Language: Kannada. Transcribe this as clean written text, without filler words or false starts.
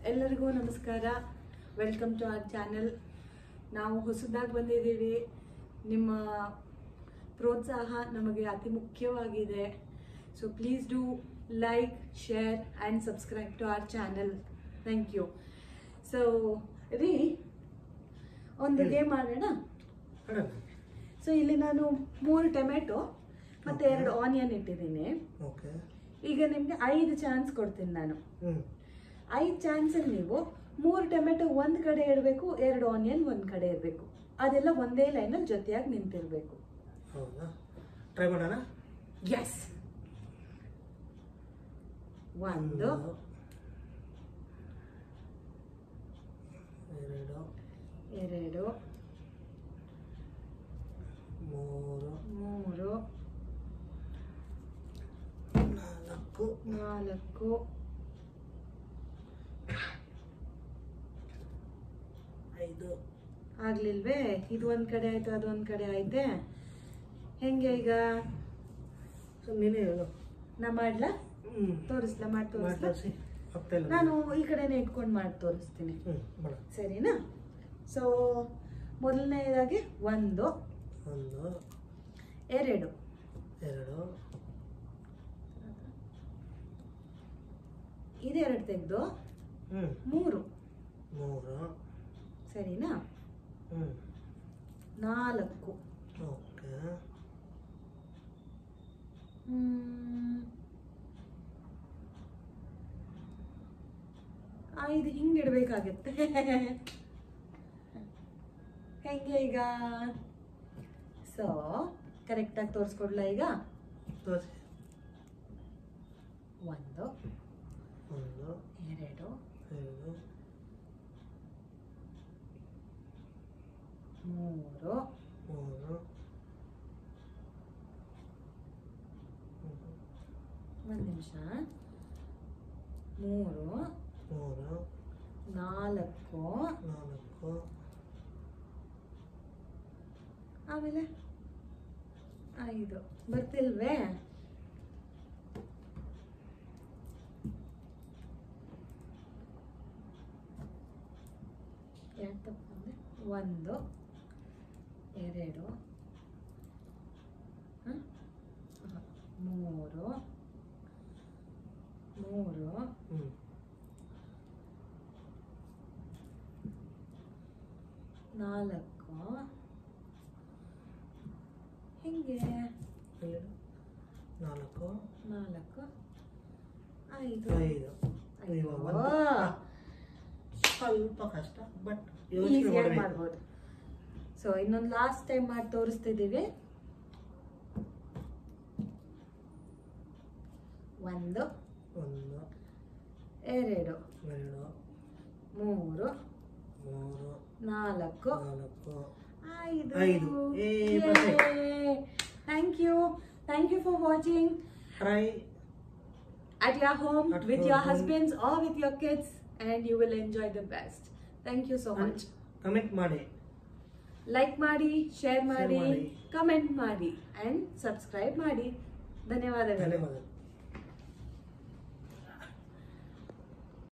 ಎಲ್ಲರಿಗೂ ನಮಸ್ಕಾರ. Welcome to our channel. ನಾವು ಹೊಸದಾಗಿ ಬಂದಿದ್ದೀವಿ. ನಿಮ್ಮ ಪ್ರೋತ್ಸಾಹ ನಮಗೆ ಅತಿ ಮುಖ್ಯವಾಗಿದೆ. So please do like, share and subscribe to our channel. Thank you. Sorry, ಒಂದು ಗೇಮ್ ಆಡೋಣ. ಸೊ ಇಲ್ಲಿ ನಾನು 3 ಟೊಮೆಟೊ ಮತ್ತು 2 ಆನಿಯನ್ ಇಟ್ಟಿದ್ದೀನಿ. ಈಗ ನಿಮಗೆ 5 ಚಾನ್ಸ್ ಕೊಡ್ತೀನಿ ನಾನು. 5 ಚಾನ್ಸಲ್ಲಿ ನೀವು 3 ಟೊಮೆಟೊ ಒಂದು ಕಡೆ ಇಡಬೇಕು, 2 ಆನಿಯನ್ ಒಂದು ಕಡೆ ಇರಬೇಕು. ಅದೆಲ್ಲ ಒಂದೇ ಲೈನಲ್ಲಿ ಜೊತೆಯಾಗಿ ನಿಂತಿರಬೇಕು. ಹೌದಾ? ಟ್ರೈ ಮಾಡೋಣ. ಎಸ್. 1 2 3 4 5 ಆಗ್ಲಿಲ್ವೇ? ಇದು ಒಂದ್ ಕಡೆ ಆಯ್ತು, ಅದೊಂದ್ ಕಡೆ ಆಯ್ತೆ. ಹೆಂಗೆ ಈಗ? ನೀನೇ ಹೇಳು. ನಾ ಮಾಡ್ಲಾ? ತೋರಿಸ್ಲಾ? ಮಾಡಿ ತೋರಿಸ್ಲಾ? ನಾನು ಈ ಕಡೆನೇ ಇಟ್ಕೊಂಡು ಮಾಡಿ ತೋರಿಸ್ತೀನಿ, ಸರಿನಾ? ಸೊ ಮೊದಲನೇದಾಗಿ 1 2 ಇದು 2 ತೆಗೆದು 3 ಸರಿನಾ? 4 5 ಹಿಂಗೆ ಇಡಬೇಕಾಗತ್ತೆ. ಹೆಂಗೆ ಈಗ? ಸೊ ಕರೆಕ್ಟಾಗಿ ತೋರಿಸ್ಕೊಡ್ಲಾ ಈಗ? 1 2 3 ಒಂದು ನಿಮಿಷ. 3 4 ಆಮೇಲೆ 5 ಬರ್ತಿಲ್ವೇ? ಯಾಕೆ ತಪ್ಪಂದೆ? 1 2 3 4 ಹಿಂಗೆ 4 5 ಸ್ವಲ್ಪ ಕಷ್ಟ, ಬಟ್ ಈಸಿಯಾಗಿ ಮಾಡ್ಬೋದು. ಸೊ ಇನ್ನೊಂದು ಲಾಸ್ಟ್ ಟೈಮ್ ಮಾಡಿ ತೋರಿಸ್ತಿದ್ದೀವಿ. 1 2 3 4 5. Thank you for watching. Try at your home with your husbands or with your kids, and you will enjoy the best. Thank you so much. Comment ಮಾಡಿ, ಲೈಕ್ ಮಾಡಿ, ಶೇರ್ ಮಾಡಿ, ಕಮೆಂಟ್ ಮಾಡಿ and subscribe ಮಾಡಿ. ಧನ್ಯವಾದಗಳು.